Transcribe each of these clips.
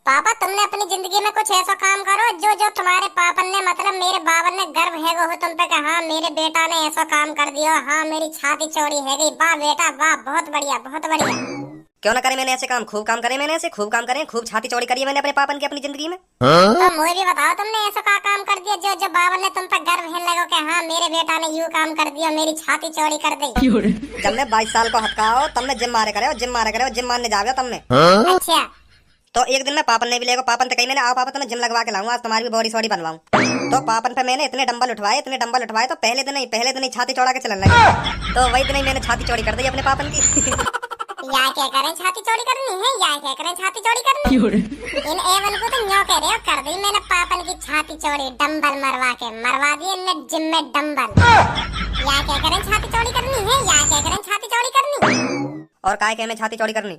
पापा तुमने अपनी जिंदगी में कुछ ऐसा काम करो जो जो तुम्हारे पापन ने मतलब मेरे बाबन ने गर्व है हो तुम पे कि हाँ मेरे बेटा ने ऐसा काम कर दिया, हाँ मेरी छाती चौड़ी है गई, वाह बेटा वाह, बहुत बढ़िया बहुत बढ़िया। क्यों ना करे मैंने ऐसे काम, खूब काम करे मैंने ऐसे, खूब काम करे, खूब छाती चौड़ी करी है मैंने अपने पापन की अपनी जिंदगी में। तो मुझे भी बताओ तुमने ऐसा क्या काम कर दिया जो जो बाबन ने तुम पे गर्व है लगो कि हाँ मेरे बेटा ने यूं काम कर दिया, मेरी छाती चौड़ी कर दी। जब मैं 22 साल को हटकाओ तब मैं जिम मारे करे, जिम मारे करे, जिम मारने जाओगे तब मैं। अच्छा तो एक दिन में पापन ने भी लेगा, पापन तो कहीं मैंने आओ पापा तो मैं जिम लगवा के लाऊंगा, आज तुम्हारी भी बॉडी सॉडी बनवाऊं। तो पापन पे मैंने इतने डंबल उठवाए तो पहले दिन ही छाती चौड़ा के चलने लगे। तो वही दिन ही मैंने छाती चौड़ी कर दी अपने पापन की। या क्या करें छाती चौड़ी करनी है, या क्या करें छाती चौड़ी करनी इन एवन को तो न्यो कह रहे हो, कर दी मैंने पापन की छाती चौड़ी, डंबल मरवा दिए इनने जिम में डंबल। या क्या करें छाती चौड़ी करनी है, या क्या करें छाती चौड़ी करनी। और काय के मैं छाती चौड़ी करनी,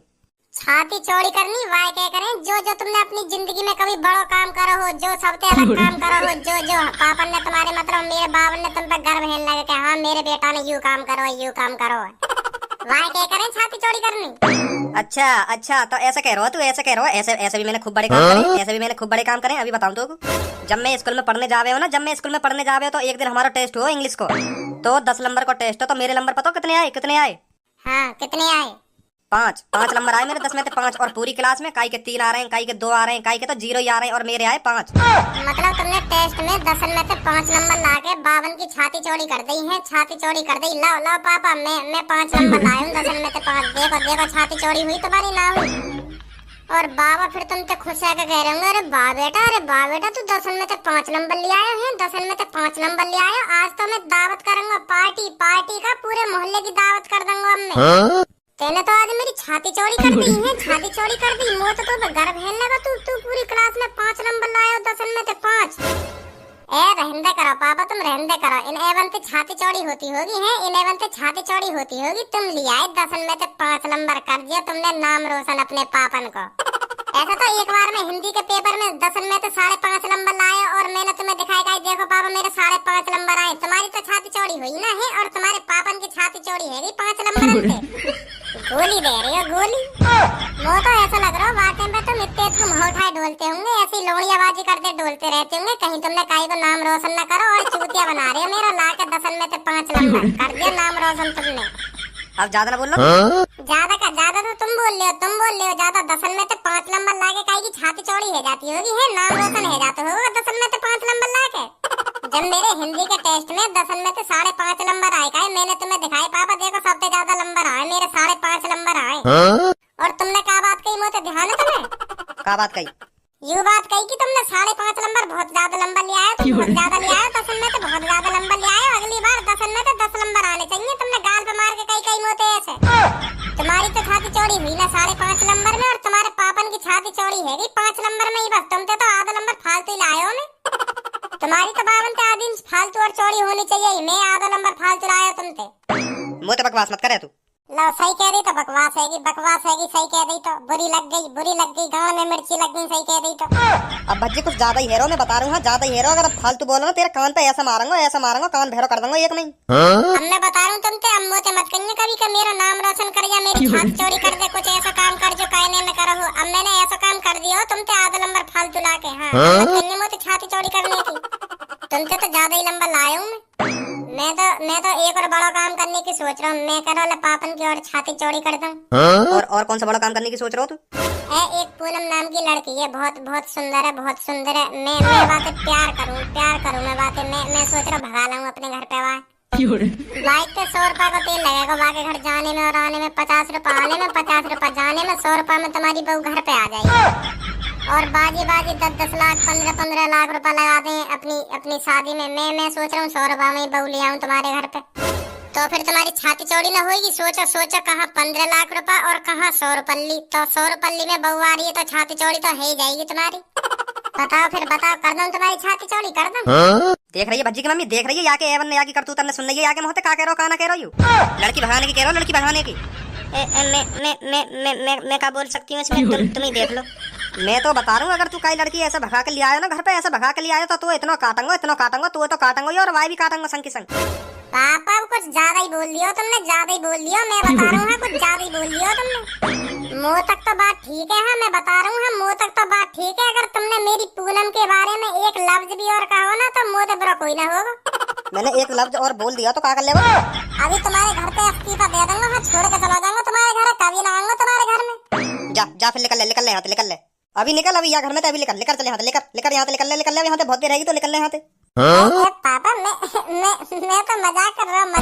छाती चौड़ी करनी, वाह क्या करें जो जो तुमने अपनी जिंदगी में कभी बड़ा काम करो हो, जो सबसे अलग काम करो हो, जो जो पापन ने तुम्हारे मतलब मेरे बाबन ने तुम पे गर्व है लगे कि हाँ मेरे बेटा ने यूं काम करो, वाह क्या करें छाती चौड़ी करनी। अच्छा तो ऐसा कह रहा हो तू, ऐसा कह रहा हो, ऐसे भी मैंने खूब बड़े काम करे, ऐसे भी मैंने खूब बड़े काम करे। अभी बताऊं तो जब मैं स्कूल में पढ़ने जावे हो तो एक दिन हमारा टेस्ट हो इंग्लिश को, तो 10 नंबर को टेस्ट हो, तो मेरे नंबर पता कितने आए? हाँ कितने आए? 5 नंबर आए मेरे 10 में से 5, और पूरी क्लास में काई के 3 आ रहे हैं, काई के 2 आ रहे हैं, काई के तो 0 ही आ रहे हैं, और मेरे आए 5। मतलब तुमने टेस्ट में 10 में से 5 नंबर लाके बावन की छाती चौड़ी कर दी है, छाती चौड़ी कर दी। लो पापा मैं 5 नंबर लाया हूँ 10 में से 5, देखो छाती चौड़ी हुई तुम्हारी ना हुई। और बाबा फिर तुम तो खुश है कह रहे होंगे अरे बा बेटा तू 10 में से 5 नंबर ले आया है, 10 में से 5 नंबर ले आया, आज तो मैं दावत करूंगा पार्टी का, पूरे मोहल्ले की दावत कर दूंगा मैं। तेने तो आज मेरी छाती चौड़ी कर दी है, छाती चौड़ी कर दी, मुझे तो गर्व है लगा तू पूरी क्लास में 5 नंबर लाया 10 में से 5। रहने करो पापा, तुम रहने करो, इन एवन से छाती चौड़ी होती होगी है, इन एवन से छाती चौड़ी होती होगी, तुम लिया 10 में से 5 नंबर कर दिया तुमने नाम रोशन अपने पापन को। ऐसा तो एक बार में हिंदी के पेपर में 10 में तो 5.5 नंबर लाए और मैंने तुम्हें दिखाया देखो पापा मेरे 5.5 नंबर आए, तुम्हारी तो छाती चौड़ी हुई ना है, और तुम्हारे पापन की छाती चौड़ी है 5 नंबर पे। गोली दे रही हो गोली, वो तो ऐसा लग रहा है वाकई में तुम इतने तुम उठाए डोलते होंगे, ऐसी लोड़ियाबाजी करते डोलते रहते होंगे, कहीं तुमने काई को नाम रोशन न करो और चूतिया बना रहे हो मेरा, ला के 10 में से 5 नंबर कर दिया नाम रोशन तुमने। अब ज्यादा ना बोलो, ज्यादा तो तुम बोल रहे हो ज्यादा, 10 में से 5 नंबर लाके काई की छाती चौड़ी है जाती होगी है, नाम रोशन है जाते होगा 10 में से 5 नंबर लाके। जब मेरे हिंदी के टेस्ट में 10 में से 5.5 नंबर आए का मैंने तुम्हें दिखाई पापा देखो सबसे ज्यादा नंबर आए मेरे 5.5 नंबर आए। और तुमने क्या बात कही मुझे ध्यान है तुम्हें? क्या बात कही? यूं बात कही कि तुमने 5.5 नंबर बहुत ज्यादा नंबर ले आए, तुम बहुत ज्यादा ले आए 10 में से बहुत ज्यादा नंबर ले आए, अगली बार 10 में से 10 नंबर आने चाहिए, तुमने गाल पे मार के कई मोते ऐसे। तुम्हारी तो छाती चौड़ी हुई ना 5.5 नंबर में, और तुम्हारे पापन की छाती चौड़ी है 5 नंबर में ही, बस तुम तो आधा नंबर फालतू लाए हो में। तुम्हारी तो बावन ते आधी फालतू और चौड़ी होनी चाहिए, मैं आधा नंबर फालतू लाया तुमसे। मुझे तो बकवास मत करे तू। लो सही कह रही तो बकवास हैगी सही कह रही तो बुरी लग गई गाँव में मिर्ची लग गई, सही कह रही तो। अब भज्जी कुछ ज्यादा ही हेरो, मैं बता रहा हूँ ज्यादा ही हेरो, अगर फालतू बोलो ना तेरे कान पे ऐसा मारूंगा कान भैरो कर दूंगा एक नहीं। अब मैं बता रहा हूँ तुमसे, अब मोते मत करिए कभी का मेरा नाम रोशन कर या मेरी छाती चोरी कर दे, कुछ ऐसा काम कर जो कहने में करो हो। अब मैंने ऐसा काम कर दिया हो तुमसे आधा नंबर फालतू ला के, हाँ मोते छाती चोरी करने की, तुमसे तो ज्यादा ही नंबर लाया हूँ मैं तो एक और बड़ा काम करने की सोच रहा हूँ, मैं करो पापन की और छाती चौड़ी कर दूं। और कौन सा बड़ा काम करने की सोच रहा हो तू? एक पूनम नाम की लड़की है, बहुत सुंदर है, मैं बातें प्यार करूँ मैं बातें मैं सोच रहा हूँ भगा लाऊं अपने घर पे। बाइक पे 100 रुपए का तेल लगेगा, बाकी घर जाने में और आने में 50 रुपए, आने में 50 रुपए, जाने में 100 रुपए में तुम्हारी बहू घर पे आ जाएगी। और बाजी 10 लाख 15 लाख रुपए लगा दें अपनी शादी में, मैं सोच रहा हूँ 100 रुपए में बहू ले आऊँ तुम्हारे घर पे, तो फिर तुम्हारी छाती चौड़ी ना होगी। सोचो कहाँ 15 लाख रुपए और कहाँ 100 रुपल्ली, तो 100 रुपल्ली में बहू आ रही है तो छाती चौड़ी तो है ही जाएगी तुम्हारी। बताओ कर दूं तुम्हारी छाती चौड़ी कर दूं? देख रही है भज्जी की मम्मी, देख रही है याके एवन ने याकी करतूत हमने सुन रही है, याके मोहते का कह रहो काना कह रहो, लड़की भगाने की कह रहो, लड़की भगाने की। मैं क्या बोल सकती हूँ इसमें, तुम ही देख लो। मैं तो बता रहा हूँ अगर तू कई लड़की ऐसा भगा के ले आयो ना घर पे, ऐसा भगा के ले आयो तो तू इतना काटूंगा तो तो काटूंगा और वाई भी काटूंगा संग की संग। पापा कुछ ज्यादा ही बोल लियो तुमने, ज्यादा ही बोल लियो। मैं बता रहा हूँ कुछ ज्यादा ही बोल लियो तुमने। मुंह तक तो बात ठीक है, हाँ मैं बता रहा हूँ, मुंह तक तो बात ठीक है। अगर तुमने मेरी पूनम के बारे में एक लफ्ज भी और कहा हो ना तो मुंह से बुरा कोई ना होगा। मैंने एक लफ्ज और बोल दिया तो क्या कर लेगा? अभी तुम्हारे घर पे इस्तीफा दे दूंगा, मैं छोड़ के चला जाऊंगा तुम्हारे घर, कभी ना आऊंगा तुम्हारे घर में। जा जा फिर निकल ले यहाँ से, निकल ले अभी, निकल अभी यहाँ घर में तो अभी लेकर चले यहाँ से, लेकर यहाँ से निकल ले यहाँ से, बहुत देर रहेगी तो निकल ले यहाँ से। पापा मैं तो मजाक कर रहा हूँ, मैं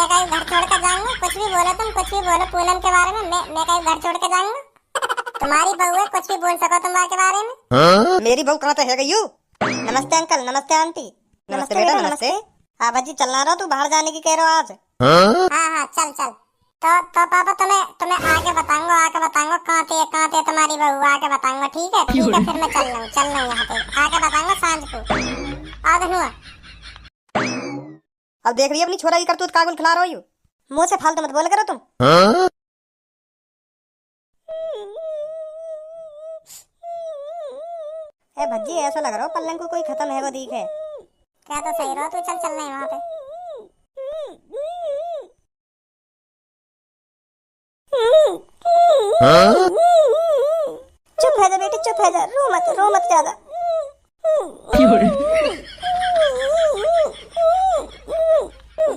कहीं घर छोड़ कर जाऊंगा। कुछ भी बोलो तुम, कुछ भी बोलो पूनम के बारे में, मैं कहीं घर छोड़ के जाऊंगा। तुम्हारी बहू है, कुछ भी बोल सको तुम्हारे के बारे में। मेरी बहू कहाँ है गई? नमस्ते अंकल, नमस्ते आंटी। नमस्ते बेटा, नमस्ते। हाँ भाजी चलना रहा, तू बाहर जाने की कह रहे हो आज? हाँ चल। तो पापा तुम्हें आके बताऊंगा कहाँ थे तुम्हारी बहू, आके बताऊंगा। ठीक है फिर मैं चल रहा हूँ यहाँ पे, आके बताऊंगा सांझ को। आ धनुआ अब देख रही है अपनी छोरा की करतूत, कागुल खिला रही हो। मुंह से फालतू मत बोल करो तुम। ए भज्जी ऐसा लग रहा हो पल्लंग को कोई खत्म है वो दिख है। क्या तो सही रहो, तू चल रहे वहाँ पे। चुप है जा बेटी, चुप है जा, रो मत ज्यादा।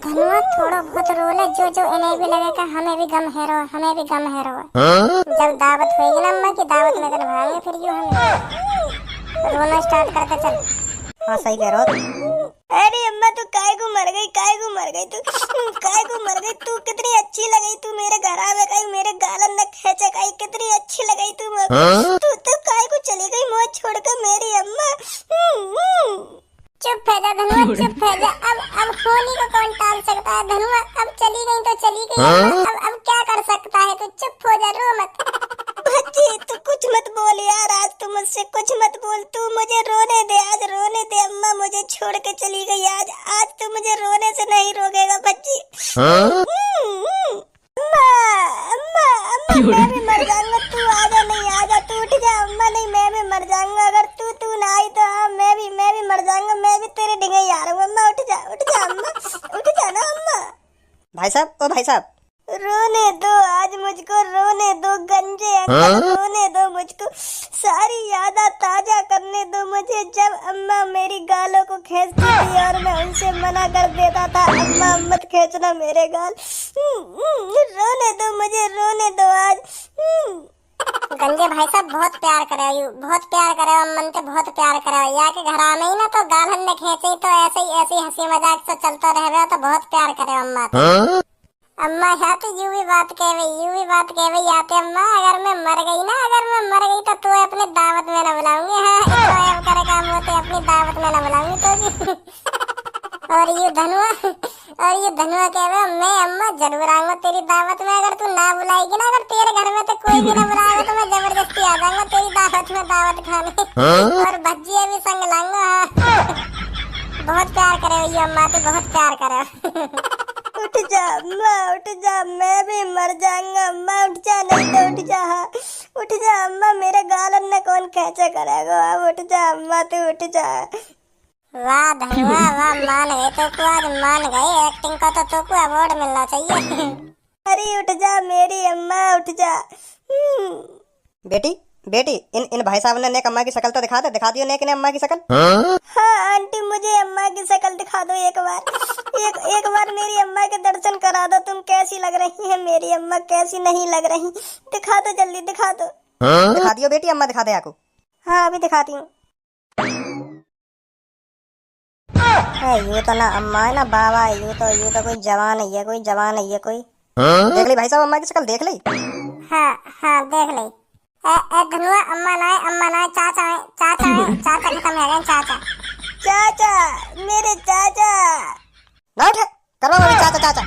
धनुआ थोड़ा बहुत रो ले, जो इन्हें भी लगेगा हमें भी गम है रो। जब दावत होगी ना अम्मा की, दावत में तो भागेंगे फिर यूं हमें रोना स्टार्ट करके चल। हाँ सही कह रहे हो। अरे अम्मा तू काय को मर गई तू कितनी अच्छी लगी, तू मेरे घर आवे गई, मेरे गालन न खेचे गई, कितनी अच्छी लगी तू। तू काय को चली गई मुझे छोड़कर मेरी अम्मा। चुप है जा धनुआ, चुप है जा। अब होनी को कौन टाल सकता है धनुआ, अब चली गई तो चली गई। अब क्या कर सकता है, तू चुप हो जा, रो मत। बच्ची तू कुछ मत बोल यार, आज तू मुझसे कुछ मत बोल, तू मुझे रोने दे, आज रोने दे। अम्मा मुझे छोड़ के चली गई, आज तू मुझे रोने से नहीं रोकेगा बच्ची। अम्मा मैं भी मर जाऊंगा, तू आजा, नहीं आजा, तू उठ जा। अम्मा नहीं मैं भी मर जाऊंगा, अगर तू ना आई तो हाँ मैं भी मर जाऊंगा, मैं भी तेरे डिंगे यार हूँ। अम्मा उठ जा अम्मा, उठ जा ना अम्मा। भाई साहब रोने दो, आज मुझको रोने दो, गंजे अंकल रोने दो मुझको, सारी यादें ताजा करने दो मुझे, जब अम्मा मेरी गालों को खींचती थी और मैं उनसे मना कर देता था, अम्मा मत खींचना मेरे गाल। रोने दो मुझे, रोने दो आज। गंजे भाई साहब बहुत प्यार करे, मन से बहुत प्यार करे। या के घर आने ही ना तो गाल हमने खींची तो ऐसे ही हंसी मजाक से चलता रहे तो बहुत प्यार करे अम्मा यहाँ तो यूं भी बात कह रही आते अम्मा। अगर मैं मर गई तो तू अपने दावत में न बुलाऊंगी। हाँ करे काम होते अपनी दावत में न बुलाऊंगी तो भी। और ये धनुआ कह रहे मैं अम्मा जरूर आऊंगा तेरी दावत में, अगर तू ना बुलाएगी ना, अगर तेरे घर में तो कोई भी ना बुलाएगा तो मैं जबरदस्ती आ जाऊंगा तेरी दावत खाने और भज्जिया भी संग लाऊंगा। बहुत प्यार करे ये अम्मा, तो बहुत प्यार करे। उठ जा अम्मा, उठ जा, मैं भी मर जाऊंगा अम्मा, उठ जा, नहीं तो उठ जा। हाँ उठ जा अम्मा, मेरे गालन ने कौन कैसे करेगा। अब उठ जा अम्मा, तू उठ जा। वाह धनुआ वाह, मान गए तो आज मान गए, एक्टिंग का तो को अवार्ड मिलना चाहिए। अरे उठ जा मेरी अम्मा, उठ जा। बेटी इन भाई साहब ने नेक अम्मा की शक्ल तो दिखा दियो नेक ने अम्मा की शक्ल। हाँ आंटी मुझे अम्मा की शक्ल दिखा दो एक बार मेरी अम्मा के दर्शन करा दो, तुम कैसी लग रही है मेरी अम्मा, कैसी नहीं लग रही, दिखा दो जल्दी, दिखा दो। दिखा दियो बेटी, अम्मा दिखा दे आपको। हाँ अभी दिखाती हूँ। यू तो ना अम्मा है ना बाबा है, यू तो कोई जवान है, कोई देख ली भाई साहब अम्मा की शक्ल देख ली। हाँ देख ली। धनुआ अम्मा ना चाचा खत्म है चाचा मेरे चाचा ना उठे करो मेरे चाचा।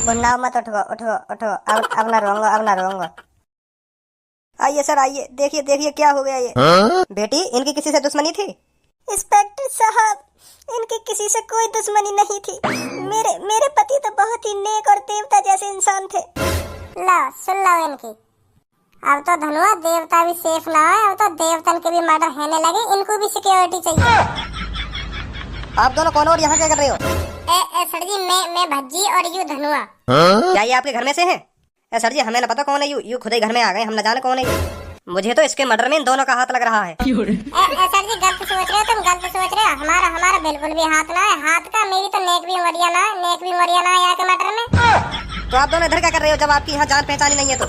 गुन्ना मत उठो अब ना रोऊंगा। आइए सर आइए, देखिए क्या हो गया ये। बेटी इनकी किसी से दुश्मनी थी? इंस्पेक्टर साहब इनकी किसी से कोई दुश्मनी नहीं थी, मेरे पति तो बहुत ही नेक और देवता जैसे इंसान थे। ला सुन लो इनकी। अब तो धनुआ देवता भी सेफ ना है, अब तो देवतन के भी मर्डर होने लगे, इनको भी सिक्योरिटी चाहिए। आप दोनों कौन हो और यहाँ क्या कर रहे हो? सर जी मैं भज्जी और यू धनुआ। क्या ये आपके घर में से है? सर जी हमें ना पता कौन है यू खुद ही घर में आ गए, हम न जाने कौन है यू। मुझे तो इसके मर्डर में इन दोनों का हाथ लग रहा है। सर जी गलत सोच रहे हो तुम, गलत सोच रहे हो। हमारा बिल्कुल भी हाथ ना है। हाथ का मेरी तो नेक भी मरिया ना है यहाँ के मर्डर में। तो आप दोनों इधर क्या कर रहे हो जब आपकी यहाँ जान पहचानी नहीं है तो?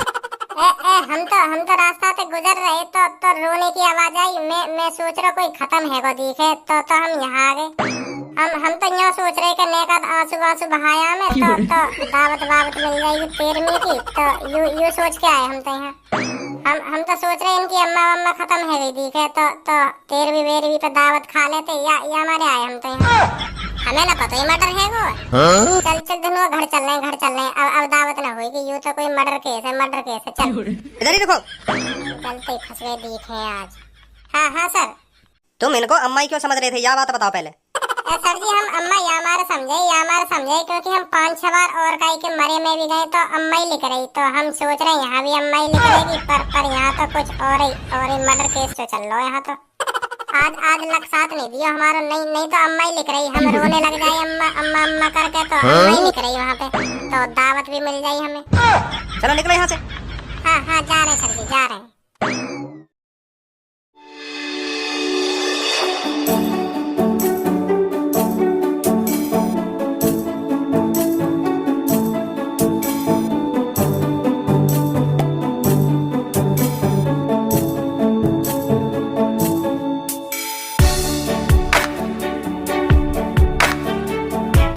हम तो रास्ता से गुजर रहे तो रोने की आवाज आई। मैं सोच रहा कोई खत्म है को दिखे तो हम यहाँ आ गए। हम तो यहाँ सोच रहे कि नेका आंसू बहाया में तो दावत मिल जाएगी 13वीं की, तो यू सोच के आए हम तो यहाँ। हम तो सोच रहे इनकी अम्मा खत्म है गई दिखे तो 13वीं पे दावत खा लेते या हमारे आए हम तो यहाँ। हमें ना पता ही मर्डर है वो। चल धनुआ घर चल रहे हैं। अब दावत ना होगी, यूं तो कोई मर्डर केस है। चल इधर ही रुको। गलती फंस गए दिखे आज। हाँ सर। तुम इनको अम्मा ही क्यों समझ रहे थे, यह बात बताओ पहले। सर जी हम अम्मा या हमारे समझे क्योंकि हम 5-6 बार और कहीं के मरे में भी गए तो अम्मा ही लिख रही, तो हम सोच रहे हैं यहाँ भी अम्मा ही लिख रहेगी। पर यहाँ तो कुछ और ही मर्डर केस तो चल रहा है यहाँ तो। आज लक साथ नहीं दिया हमारा, नहीं तो अम्मा ही लिख रही। हम रोने लग जाए अम्मा करके तो अम्मा ही लिख रही वहाँ पे, तो दावत भी मिल जाए हमें। चलो निकलो यहाँ से। हाँ जा रहे हैं सर जी, जा रहे हैं।